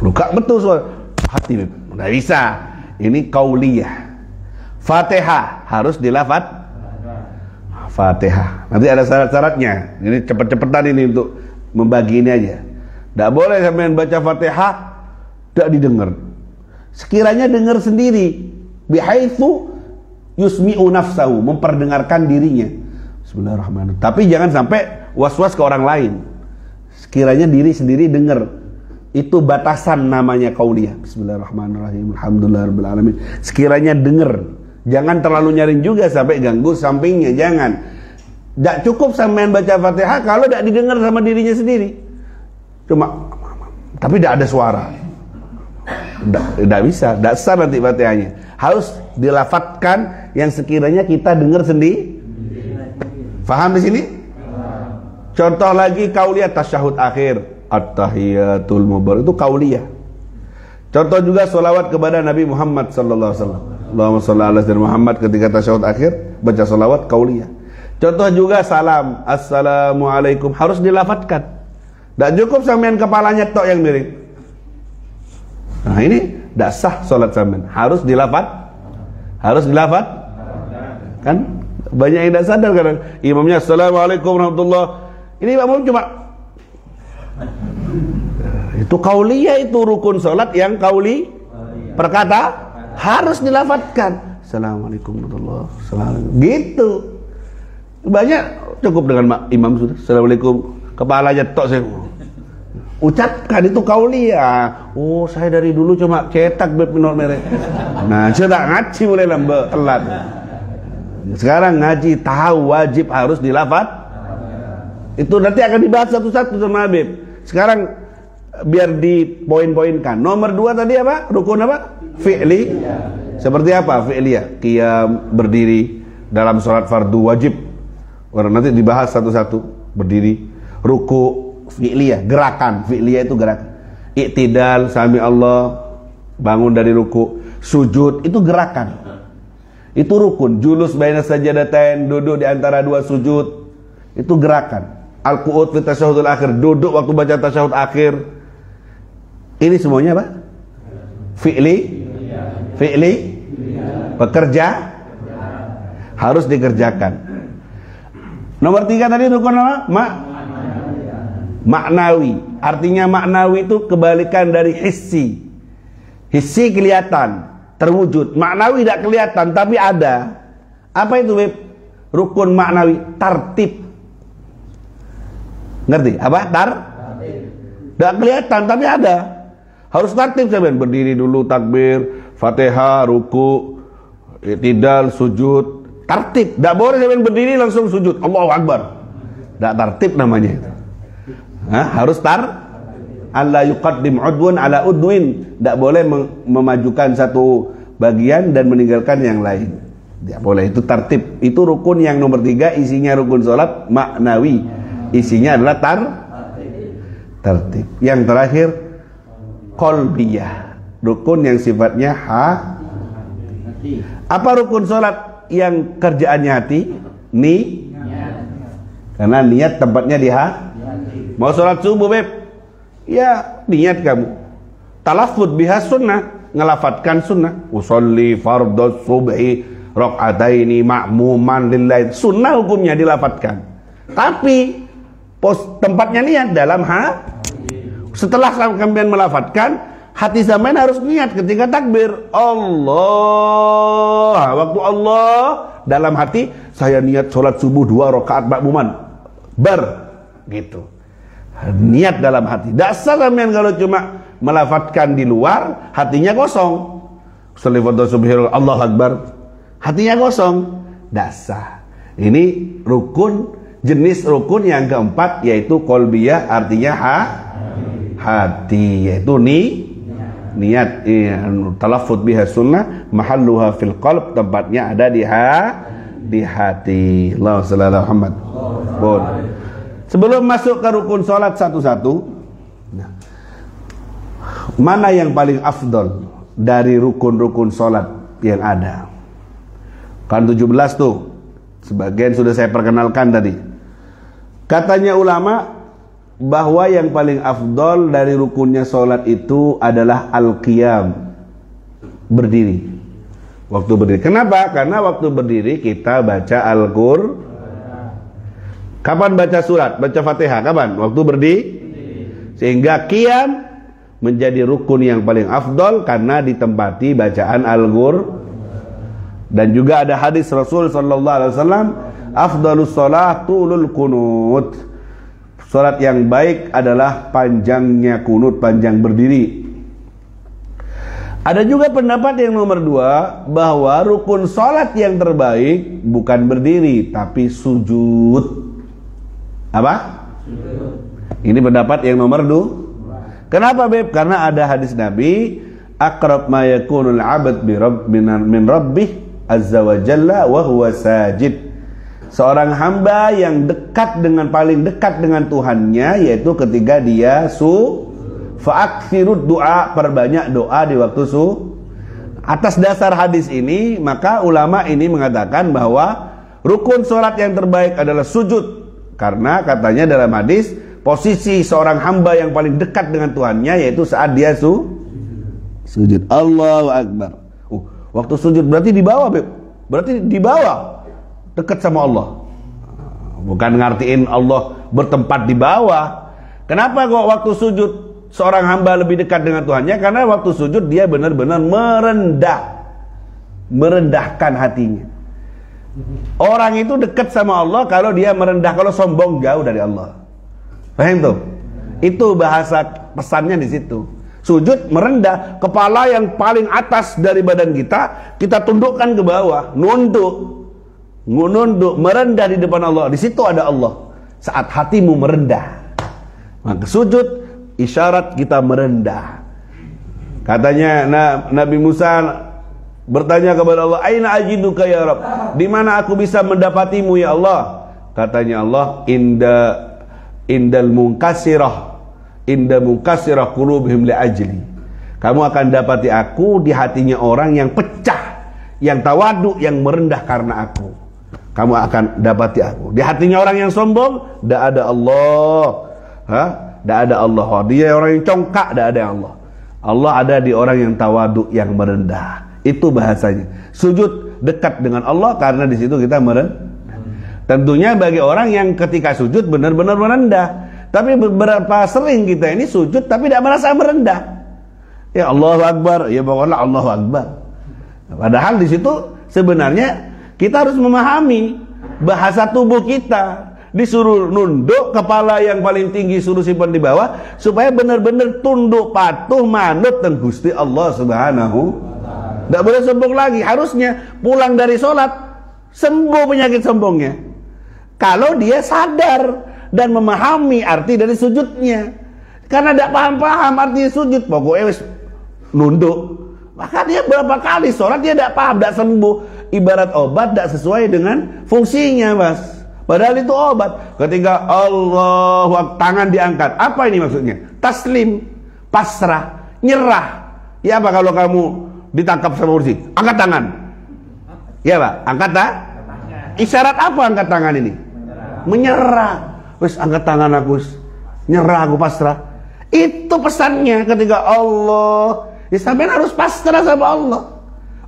Luka betul soal hati, tidak bisa. Ini qauliyah. Fatihah harus dilafat Fatihah. Nanti ada syarat-syaratnya. Ini cepet-cepetan ini untuk membagi ini aja. Tidak boleh sampai baca Fatihah tidak didengar. Sekiranya dengar sendiri, bihaitsu yusmi'u nafsahu, memperdengarkan dirinya. Bismillahirrahmanirrahim. Tapi jangan sampai was-was ke orang lain. Sekiranya diri sendiri dengar. Itu batasan namanya qauliyah. Bismillahirrahmanirrahim. Alhamdulillahirabbil alamin. Sekiranya dengar. Jangan terlalu nyaring juga sampai ganggu sampingnya. Jangan. Tidak cukup sampean baca Fatihah kalau tidak didengar sama dirinya sendiri. Cuma, tapi tidak ada suara. Tidak bisa. Tidak sah nanti Fatihahnya. Harus dilafatkan yang sekiranya kita dengar sendiri. Faham di sini? Contoh lagi qauliyah tasyahud akhir, at-tahiyatul mubarak, itu qauliyah. Contoh juga sholawat kepada Nabi Muhammad sallallahu alaihi wasallam. Allahumma shalli ala sayyidina Muhammad ketika tasyahud akhir baca sholawat qauliyah. Contoh juga salam, assalamualaikum, harus dilafatkan. Tidak cukup sampean kepalanya tok yang miring. Nah ini tidak sah sholat sampean, harus dilafat. Harus dilafat. Kan banyak yang tidak sadar kadang imamnya assalamualaikum warahmatullahi. Ini makmum cuma itu qauliyah, itu rukun sholat yang qauli perkata harus dilafatkan. Assalamualaikum warahmatullahi wabarakatuh. Gitu. Banyak cukup dengan imam sudah. Assalamualaikum, kepalanya tok saya. Ucapkan itu qauliyah. Oh, saya dari dulu cuma cetak berpinol merek. Nah, cetak ngaji mulai lambat telat. Sekarang ngaji tahu wajib harus dilafat. Itu nanti akan dibahas satu-satu sama Habib. Sekarang biar dipoin-poinkan. Nomor 2 tadi apa? Rukun apa? Fi'li. Seperti apa fi'liyah? Qiyam, berdiri dalam sholat fardu wajib. Orang nanti dibahas satu-satu. Berdiri. Ruku, fi'liyah, gerakan. Fi'liyah itu gerakan. Iktidal, sami Allah, bangun dari ruku. Sujud, itu gerakan. Itu rukun. Julus baina sajadatain, duduk di antara dua sujud, itu gerakan. Al-qu'ud fi tasyahudul akhir, duduk waktu baca tasyahud akhir. Ini semuanya apa? Fi'li, bekerja, harus dikerjakan. Nomor 3 tadi rukun apa? Maknawi. Artinya maknawi itu kebalikan dari hissi. Hissi kelihatan, terwujud. Maknawi tidak kelihatan tapi ada. Apa itu, Beb? Rukun maknawi, tartib. Ngerti? Apa? Tidak kelihatan tapi ada. Harus tartib sampean. Berdiri dulu, takbir, Fatihah, ruku, iktidal, sujud. Tartib. Tidak boleh sampean berdiri langsung sujud. Allahu Akbar. Tidak tartib namanya itu. Harus alla yuqaddim udwun ala udwin. Tidak boleh memajukan satu bagian dan meninggalkan yang lain. Tidak boleh. Itu tartib. Itu rukun yang nomor 3. Isinya rukun sholat maknawi. Isinya adalah tertib. Yang terakhir qalbiyah, rukun yang sifatnya Apa rukun sholat yang kerjaannya hati? Karena niat tempatnya di Mau sholat subuh, Beb, ya niat kamu. Talaffuz biha sunnah, ngelafatkan sunnah. Usolli fardhu subhi rakaataini ma'muman lillahi. Sunnah hukumnya dilafatkan. Tapi tempatnya niat dalam setelah kalian melafatkan, hati sampean harus niat ketika takbir Allah. Waktu Allah dalam hati, saya niat sholat subuh 2 rakaat makmuman gitu. Niat dalam hati. Dasar sampean kalau cuma melafatkan di luar, hatinya kosong. Sholli fardhu subhi Allahu Akbar, hatinya kosong. Dasar. Ini rukun. Jenis rukun yang keempat yaitu qalbiyah, artinya hati, yaitu niat. Talaffuz biha sunnah, mahalluha fil qalb, tempatnya ada di hati. Allahumma shalli ala Muhammad. Sebelum masuk ke rukun salat satu-satu, mana yang paling afdal dari rukun-rukun salat yang ada? Kan 17 tuh. Sebagian sudah saya perkenalkan tadi. Katanya ulama bahwa yang paling afdol dari rukunnya sholat itu adalah al-qiyam, berdiri. Waktu berdiri. Kenapa? Karena waktu berdiri kita baca Al-Qur'an. Kapan baca surat? Baca Fatihah. Kapan? Waktu berdiri. Sehingga qiyam menjadi rukun yang paling afdol karena ditempati bacaan Al-Qur'an. Dan juga ada hadis Rasul sallallahu alaihi wasallam, afdalus shalah tulul qunut. Salat yang baik adalah panjangnya kunut, panjang berdiri. Ada juga pendapat yang nomor 2, bahwa rukun salat yang terbaik bukan berdiri tapi sujud. Apa? Sujud. Ini pendapat yang nomor 2. Kenapa, Beb? Karena ada hadis Nabi, aqrab ma yakunul 'abd min rabbih azza wa jalla wa huwa sajid. Seorang hamba yang paling dekat dengan Tuhannya yaitu ketika dia fa'akthirud doa, perbanyak doa di waktu Atas dasar hadis ini, maka ulama ini mengatakan bahwa rukun sholat yang terbaik adalah sujud. Karena katanya dalam hadis, posisi seorang hamba yang paling dekat dengan Tuhannya yaitu saat dia sujud. Allahu Akbar. Waktu sujud berarti di bawah, Beb. Berarti di bawah, dekat sama Allah. Bukan ngartiin Allah bertempat di bawah. Kenapa kok waktu sujud seorang hamba lebih dekat dengan Tuhannya? Karena waktu sujud dia benar-benar merendahkan hatinya. Orang itu dekat sama Allah kalau dia merendah. Kalau sombong jauh dari Allah. Paham tuh? Itu bahasa pesannya di situ. Sujud merendah, kepala yang paling atas dari badan kita tundukkan ke bawah, nunduk, merendah di depan Allah. Di situ ada Allah. Saat hatimu merendah, maka sujud isyarat kita merendah. Katanya Nabi Musa bertanya kepada Allah, aina ajiduka ya Rabb? Di mana aku bisa mendapatimu ya Allah? Katanya Allah, indal munkasirah qulubihim li ajli. Kamu akan dapati aku di hatinya orang yang pecah, yang tawadu, yang merendah karena aku. Kamu akan dapati aku. Di hatinya orang yang sombong, tidak ada Allah. Tidak ada Allah. Dia orang yang congkak, tidak ada Allah. Allah ada di orang yang tawadu, yang merendah. Itu bahasanya. Sujud dekat dengan Allah karena di situ kita merendah. Tentunya bagi orang yang ketika sujud benar-benar merendah. Tapi beberapa sering kita ini sujud tapi tidak merasa merendah. Ya Allahu Akbar, ya pokoknya Allahu Akbar. Padahal di situ sebenarnya kita harus memahami bahasa tubuh kita. Disuruh nunduk, kepala yang paling tinggi suruh simpan di bawah, supaya benar-benar tunduk, patuh, manut dan Gusti Allah Subhanahu. Tidak boleh sombong lagi. Harusnya pulang dari sholat sembuh penyakit sombongnya kalau dia sadar dan memahami arti dari sujudnya. Karena tidak paham-paham arti sujud, pokoknya nunduk, maka dia berapa kali sholat dia tidak paham, tidak sembuh. Ibarat obat tidak sesuai dengan fungsinya, Mas. Padahal itu obat. Ketika Allah, tangan diangkat, apa ini maksudnya? Taslim, pasrah, nyerah. Ya apa kalau kamu ditangkap sama polisi? Angkat tangan. Ya Pak, angkat tak? Isyarat apa angkat tangan ini? Menyerah. Wis angkat tangan aku, nyerah aku, pasrah. Itu pesannya ketika Allah. Ya sampean harus pasrah sama Allah.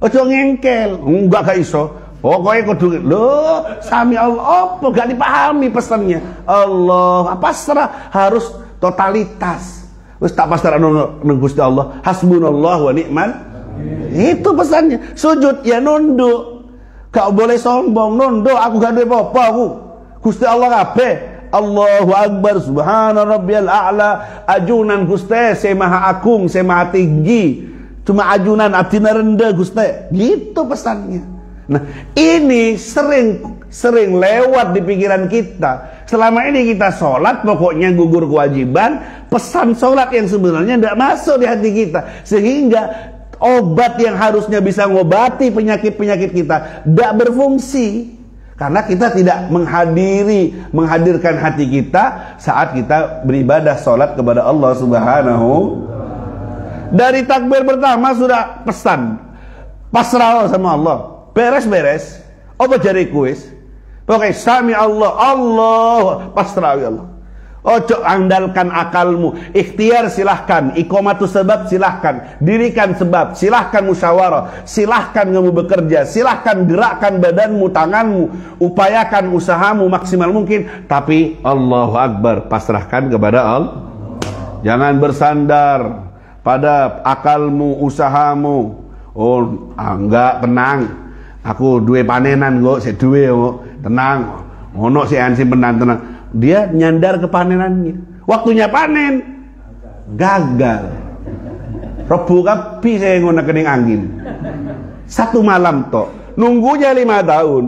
Ojo ngengkel, enggak iso. Pokoknya kudu lho, sami Allah apa gak dipahami pesannya. Allah pasrah harus totalitas. Wis tak pasrah nang Gusti Allah. Hasbunallah wa ni'mal. Itu pesannya. Sujud ya nunduk. Gak boleh sombong, nunduk aku gak duwe apa-apa aku. Gusti Allah kabeh. Allahu Akbar, subhana rabbiyal a'la. Ajunan Gusti, saya maha agung, saya maha tinggi. Cuma ajunan abdina rendah Gusti. Gitu pesannya. Nah, ini sering lewat di pikiran kita. Selama ini kita sholat, pokoknya gugur kewajiban. Pesan sholat yang sebenarnya tidak masuk di hati kita. Sehingga obat yang harusnya bisa ngobati penyakit-penyakit kita tidak berfungsi. Karena kita tidak menghadirkan hati kita saat kita beribadah sholat kepada Allah Subhanahu. Dari takbir pertama sudah pesan pasrah sama Allah. Beres-beres, apa jari kuis? Pokoknya sami Allah, Allah pasrah ya Allah. Ojo andalkan akalmu. Ikhtiar silahkan, iqamatu sebab silahkan, dirikan sebab, silahkan musyawarah, silahkan kamu bekerja, silahkan gerakkan badanmu, tanganmu, upayakan usahamu maksimal mungkin. Tapi Allahu Akbar, pasrahkan kepada Allah. Jangan bersandar pada akalmu, usahamu. Oh, enggak, tenang. Aku duwe panenan kok, saya duwe kok. Tenang. Ono si ansi menan, tenang. Dia nyandar ke panenannya. Waktunya panen gagal. Rebu kapi saya ngona kening angin. Satu malam tok. Nunggunya 5 tahun.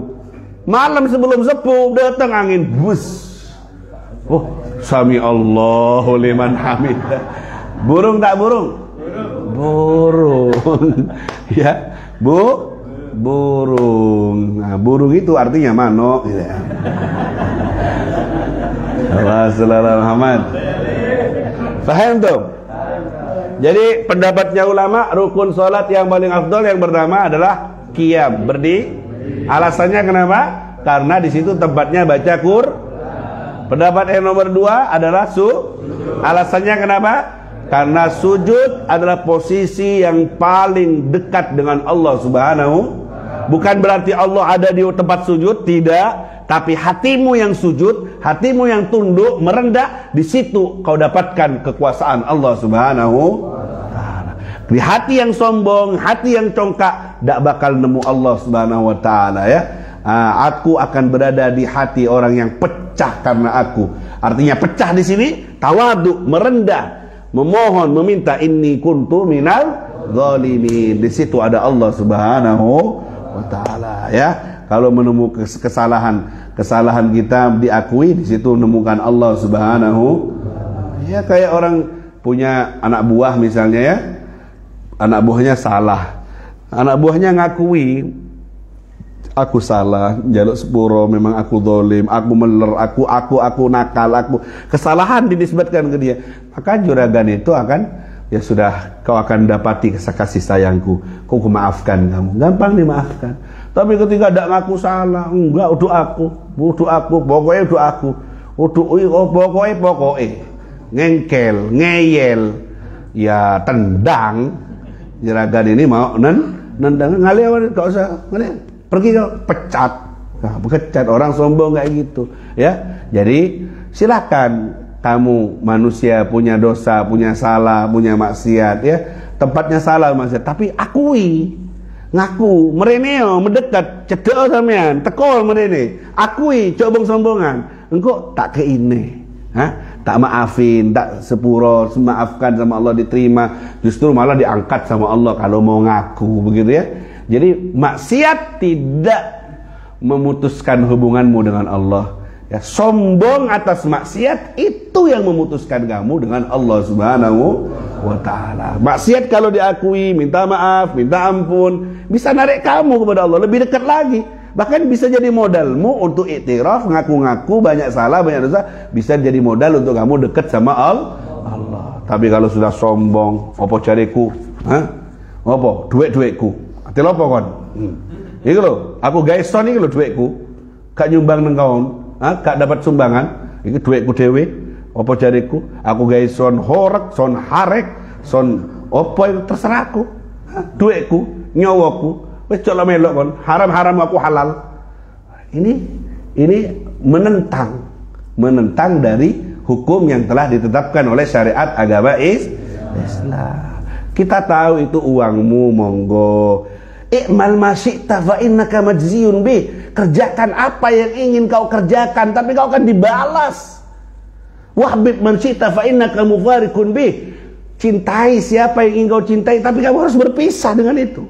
Malam sebelum sepuh datang angin bus. Oh, sami Allahu liman hamidah. Burung tak burung? Burung. Ya, burung. Nah, burung itu artinya manuk gitu ya. Allah sallallahu Muhammad. Faham tuh? Jadi pendapatnya ulama, rukun salat yang paling afdal yang pertama adalah qiyam, berdiri. Alasannya kenapa? Karena di situ tempatnya baca Quran. Pendapat yang nomor 2 adalah alasannya kenapa? Karena sujud adalah posisi yang paling dekat dengan Allah Subhanahu. Bukan berarti Allah ada di tempat sujud, tidak. Tapi hatimu yang sujud, hatimu yang tunduk, merendah, di situ kau dapatkan kekuasaan Allah Subhanahu wa Ta'ala. Di hati yang sombong, hati yang congkak, tak bakal nemu Allah Subhanahu wa Ta'ala ya. Aku akan berada di hati orang yang pecah karena aku. Artinya pecah di sini, tawadu, merendah, memohon, meminta, inni kuntu minal zalimin. Di situ ada Allah Subhanahu wa Ta'ala ya. Kalau menemukan kesalahan kita diakui, di situ menemukan Allah Subhanahu. Ya kayak orang punya anak buah misalnya ya. Anak buahnya salah. Anak buahnya ngakui, aku salah, jaluk sepuro, memang aku zalim, aku meler, aku nakal, kesalahan dinisbatkan ke dia. Maka juragan itu akan, ya sudah, kau akan dapati kasih sayangku, ku maafkan kamu. Gampang dimaafkan. Tapi ketika tidak ngaku salah, enggak, udah aku, pokoknya udah aku, pokoknya, ngengkel, ngeyel, ya tendang. Juragan ini mau nendang, ngalih, gak usah, ngalih, pergi kau, pecat. Nah, pecat orang sombong kayak gitu, ya. Jadi silakan kamu manusia punya dosa, punya salah, punya maksiat, ya. Tempatnya salah maksiat, tapi akui. Ngaku, mereneo, mendekat, cedek sampean, tekol merene, akui, cobong sombongan, engkau tak ke ini, tak maafin, tak sepuro, maafkan sama Allah diterima, justru malah diangkat sama Allah kalau mau ngaku, begitu ya. Jadi maksiat tidak memutuskan hubunganmu dengan Allah. Ya, sombong atas maksiat itu yang memutuskan kamu dengan Allah Subhanahu wa Ta'ala. Maksiat kalau diakui, minta maaf, minta ampun, bisa narik kamu kepada Allah lebih dekat lagi. Bahkan bisa jadi modalmu untuk iktiraf, ngaku-ngaku banyak salah, banyak dosa, bisa jadi modal untuk kamu dekat sama Allah. Tapi kalau sudah sombong, apa cariku? Apa? Duit-duitku. Ati apa kon? Iki lho, aku gawe son iki lho duitku. Gak nyumbang nang kaon. Gak dapat sumbangan, ini duitku dewe, apa jariku, aku gawe son horek, son harek, son apa itu terserah aku, duitku, nyawaku, wis cok melok kon, haram aku halal. Ini menentang dari hukum yang telah ditetapkan oleh syariat agama Islam. Kita tahu itu uangmu, monggo. I'mal ma syi'ta fa innaka majziyun bih. Kerjakan apa yang ingin kau kerjakan, tapi kau akan dibalas. Wahbib man syi'ta fa innaka mufarikun bih. Cintai siapa yang ingin kau cintai, tapi kamu harus berpisah dengan itu.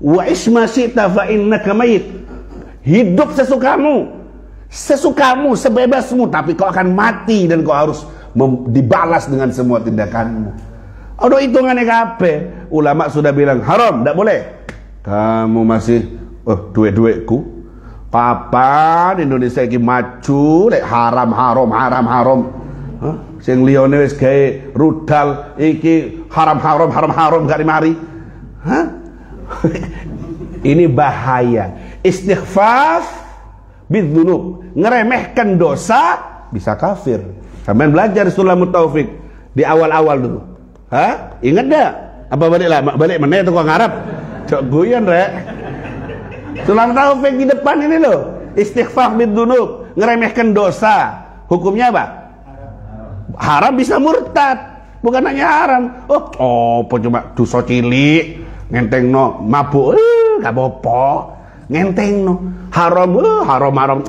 Wa isma syi'ta fa innaka mayit. Hidup sesukamu, sebebasmu, tapi kau akan mati dan kau harus dibalas dengan semua tindakanmu. Ada hitungannya kabeh. Ulama sudah bilang haram, tidak boleh. Kamu masih duit-duitku. Kapan Indonesia ini maju lek haram. Sing liyane wis gawe rudal iki haram gak dimari. Ini bahaya. Istighfaf bidzunub, ngeremehkan dosa bisa kafir. Sampean belajar Sulamut Taufik di awal-awal dulu. Hah? Ingat dah? Apa balik mana itu kok ngarap? Cok guyon rek. Sulamut Taufik di depan ini loh. Istighfar bidzunub, ngeremehkan dosa. Hukumnya apa? Haram bisa murtad. Bukan hanya haram. Oh, cuma dosa cilik, ngentengno mabuk, gak apa-apa. Ngentengno. Haram.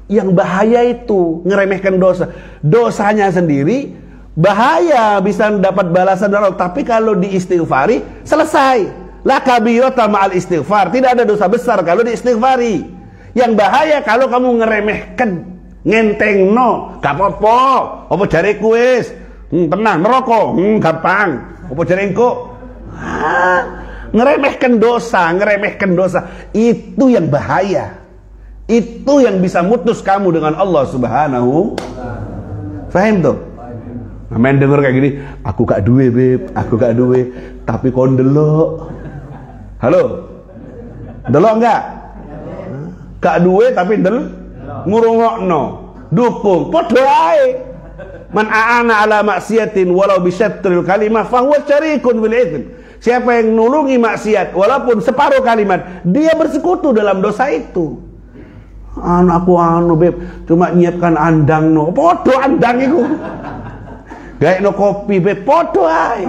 Yang bahaya itu ngeremehkan dosa. Dosanya sendiri bahaya, bisa dapat balasan dari Allah. Tapi kalau diistighfari selesai. La kabirata ma'al istighfar. Tidak ada dosa besar kalau diistighfari. Yang bahaya kalau kamu ngeremehkan, ngentengno, gak apa-apa. Apa jare kuis? Tenang, merokok, gampang. Apa jare engko? Ngeremehkan dosa. Itu yang bahaya. Itu yang bisa mutus kamu dengan Allah Subhanahu. Faham tuh? Main denger kayak gini, aku gak duwe beb, tapi kon delok. Halo? Delok enggak? Gak duwe tapi ngurungokno, dukung, padha ae. Man a'ana ala maksiatin walau bisyatril kalimah fahuwa syarikun bil itsm. Siapa yang nulungi maksiat walaupun separuh kalimat, dia bersekutu dalam dosa itu. Aku beb, cuma nyiapkan andang no. Podo andang iku. Gaekno kopi beb, podo ae.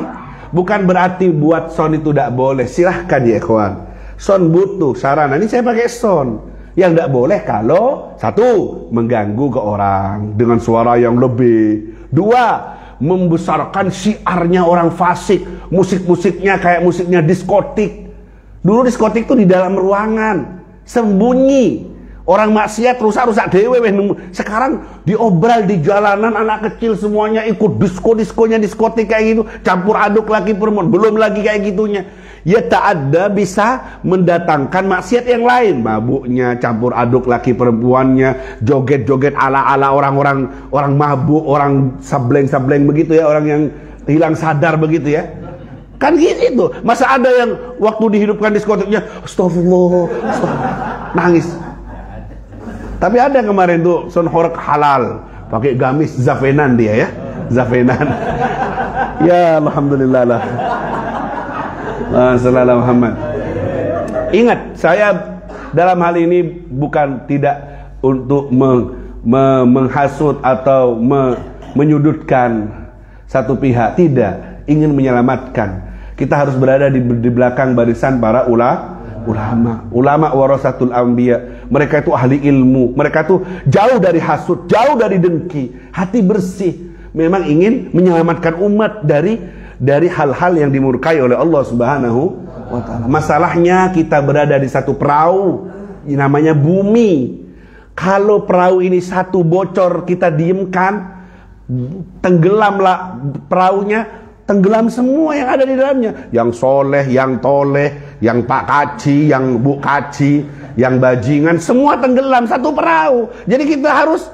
Bukan berarti buat son itu tidak boleh. Silahkan ya ikhwan. Son butuh sarana. Ini saya pakai son. Yang tidak boleh kalau satu, mengganggu ke orang dengan suara yang lebih. Dua, membesarkan syiarnya orang fasik. Musik-musiknya kayak musiknya diskotik. Dulu diskotik itu di dalam ruangan, sembunyi. Orang maksiat rusak-rusak dewe. Sekarang diobral di jalanan, anak kecil semuanya ikut diskonya diskotik kayak gitu, campur aduk laki perempuan, belum lagi kayak gitunya. Ya tak ada bisa mendatangkan maksiat yang lain, mabuknya, campur aduk laki perempuannya, joget-joget ala-ala orang mabuk, orang sableng begitu ya, orang yang hilang sadar begitu ya. Kan gitu. Masa ada yang waktu dihidupkan diskotiknya astagfirullah, nangis. Tapi ada kemarin tuh son horek halal, pakai gamis zafenan dia ya, zafenan. Ya alhamdulillah lah. Sallallahu Muhammad. Ingat, saya dalam hal ini bukan tidak untuk menghasut atau menyudutkan satu pihak, tidak, ingin menyelamatkan. Kita harus berada di belakang barisan para ulama warasatul anbiya. Mereka itu ahli ilmu, mereka itu jauh dari hasud, jauh dari dengki, hati bersih, memang ingin menyelamatkan umat dari hal-hal yang dimurkai oleh Allah Subhanahu wa taala. Masalahnya kita berada di satu perahu, namanya bumi. Kalau perahu ini satu bocor kita diamkan, tenggelamlah perahunya, tenggelam semua yang ada di dalamnya. Yang soleh, yang toleh, yang pak kaji, yang bu kaji, yang bajingan, semua tenggelam satu perahu. Jadi kita harus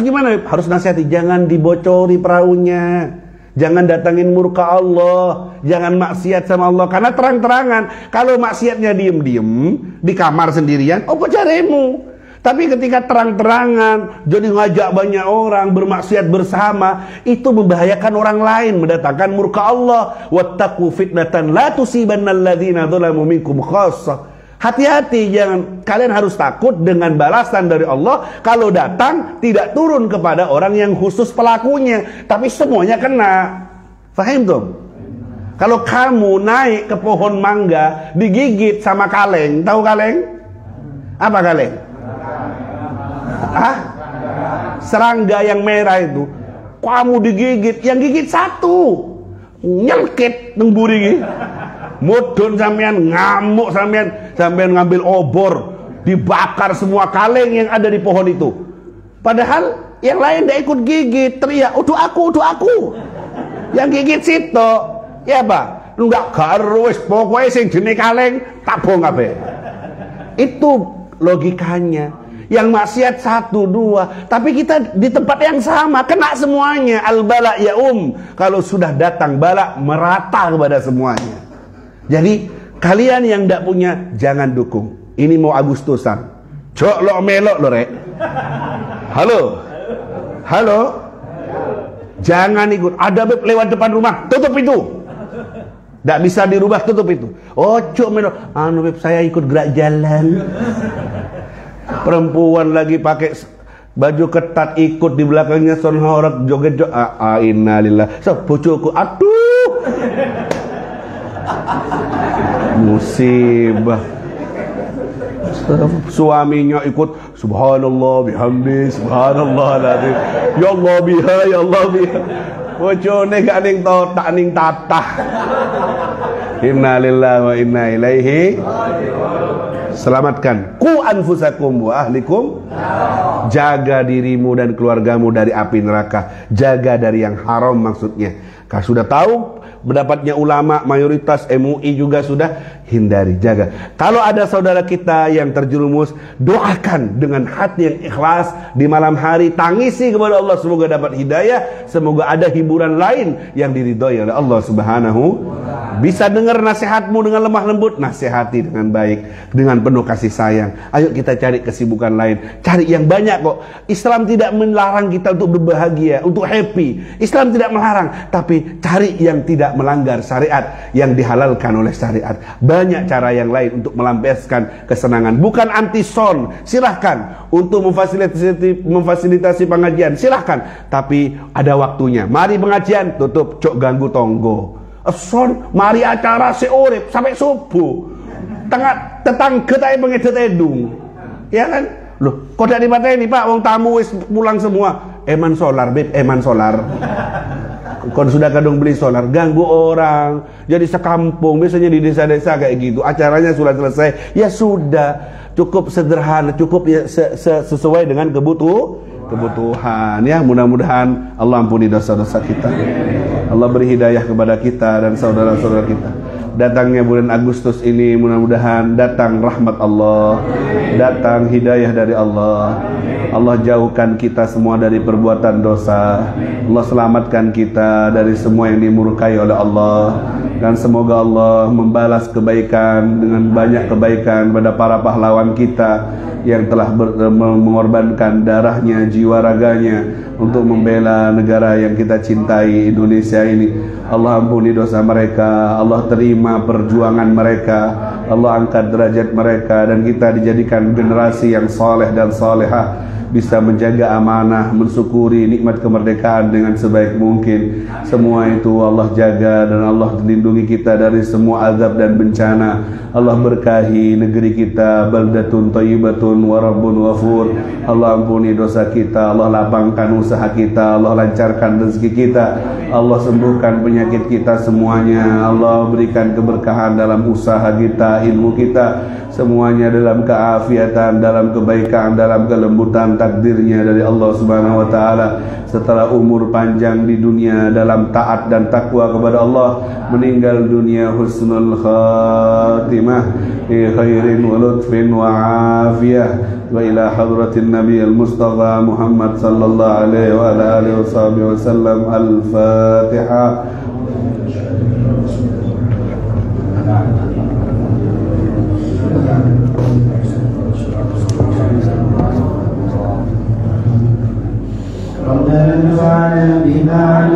gimana? Harus nasihati, jangan dibocori perahunya. Jangan datangin murka Allah, jangan maksiat sama Allah. Karena terang-terangan, kalau maksiatnya diem-diem di kamar sendirian, apa caremu? Tapi ketika terang-terangan, jadi ngajak banyak orang bermaksiat bersama, itu membahayakan orang lain, mendatangkan murka Allah. Wattaqu fitnatan la tusibannal ladzina dzalamu minkum khassah. Hati-hati, jangan, kalian harus takut dengan balasan dari Allah kalau datang tidak turun kepada orang yang khusus pelakunya, tapi semuanya kena. Fahim tuh? Kalau kamu naik ke pohon mangga digigit sama kaleng, tahu kaleng? Apa kaleng? Serangga yang merah itu. Kamu digigit, yang gigit satu, nyelkit nengburi gitu. Mudun sampean, ngamuk sampean ngambil obor, dibakar semua kaleng yang ada di pohon itu. Padahal yang lain tidak ikut gigit, teriak, udah aku. Yang gigit situ, ya apa? Enggak garus, pokoknya sing jenis kaleng tak bohong kabeh. Itu logikanya. Yang maksiat satu, dua, tapi kita di tempat yang sama, kena semuanya. Al-bala ya kalau sudah datang bala, merata kepada semuanya. Jadi kalian yang tidak punya, jangan dukung. Ini mau Agustusan, jok lo melok lo rek. Halo. Jangan ikut. Ada beb lewat depan rumah, tutup itu. Tidak bisa dirubah, tutup itu. Ojo meno, anu beb saya ikut gerak jalan. Perempuan lagi pakai baju ketat ikut di belakangnya sonhorak joget-joget. Innalillah. So, bojoku, aduh. Musibah. Suaminya ikut subhanallah bihamdi subhanallah lazim. Ya Allah biha ya Allah biha. Bojone gak ning totak ning tatah. Innalillahi wa inna ilaihi. Selamatkan ku anfusakum wa ahlikum. Jaga dirimu dan keluargamu dari api neraka. Jaga dari yang haram maksudnya. Kau sudah tahu pendapatnya ulama mayoritas MUI juga sudah, hindari, jaga. Kalau ada saudara kita yang terjerumus, doakan dengan hati yang ikhlas di malam hari, tangisi kepada Allah semoga dapat hidayah, semoga ada hiburan lain yang diridhoi oleh Allah Subhanahu. Bisa dengar nasihatmu dengan lemah lembut, nasihati dengan baik, dengan penuh kasih sayang. Ayo kita cari kesibukan lain, cari yang banyak kok. Islam tidak melarang kita untuk berbahagia, untuk happy. Islam tidak melarang, tapi cari yang tidak melanggar syariat, yang dihalalkan oleh syariat. Banyak cara yang lain untuk melampiaskan kesenangan. Bukan anti son, silahkan. Untuk memfasilitasi pengajian, silahkan. Tapi ada waktunya. Mari pengajian, tutup, cok ganggu tonggo. Son, mari acara seurip sampai subuh. Tengah tetangga tay pengedet edung. Ya kan? Loh, kok dak dipateni Pak, wong tamu wis pulang semua. Eman solar, Beb, eman solar. Kon sudah kadung beli solar, ganggu orang. Jadi sekampung, biasanya di desa-desa kayak gitu. Acaranya sudah selesai, ya sudah. Cukup sederhana, cukup ya sesuai dengan kebutuhan. Ya, mudah-mudahan Allah ampuni dosa-dosa kita. Allah beri hidayah kepada kita dan saudara-saudara kita. Datangnya bulan Agustus ini mudah-mudahan datang rahmat Allah, datang hidayah dari Allah. Allah jauhkan kita semua dari perbuatan dosa. Allah selamatkan kita dari semua yang dimurkai oleh Allah. Dan semoga Allah membalas kebaikan dengan banyak kebaikan pada para pahlawan kita yang telah mengorbankan darahnya, jiwa raganya untuk membela negara yang kita cintai, Indonesia ini. Allah ampuni dosa mereka, Allah terima perjuangan mereka, Allah angkat derajat mereka, dan kita dijadikan generasi yang soleh dan solehah, bisa menjaga amanah, mensyukuri nikmat kemerdekaan dengan sebaik mungkin. Semua itu Allah jaga dan Allah lindungi kita dari semua azab dan bencana. Allah berkahi negeri kita, baldatun thayyibatun wa rabbun ghafur. Allah ampuni dosa kita, Allah lapangkan usaha kita, Allah lancarkan rezeki kita, Allah sembuhkan penyakit kita semuanya. Allah berikan keberkahan dalam usaha kita, ilmu kita, semuanya dalam keafiatan, dalam kebaikan, dalam kelembutan takdirnya dari Allah Subhanahu wa taala. Setelah umur panjang di dunia dalam taat dan takwa kepada Allah, meninggal dunia husnul khatimah fi khairin wa lutfin wa afiyah. Wa ila hadratin Nabi al-Mustafa Muhammad sallallahu alaihi wa ala alihi wa sallam. Al-Fatihah. ربنا انفعنا بما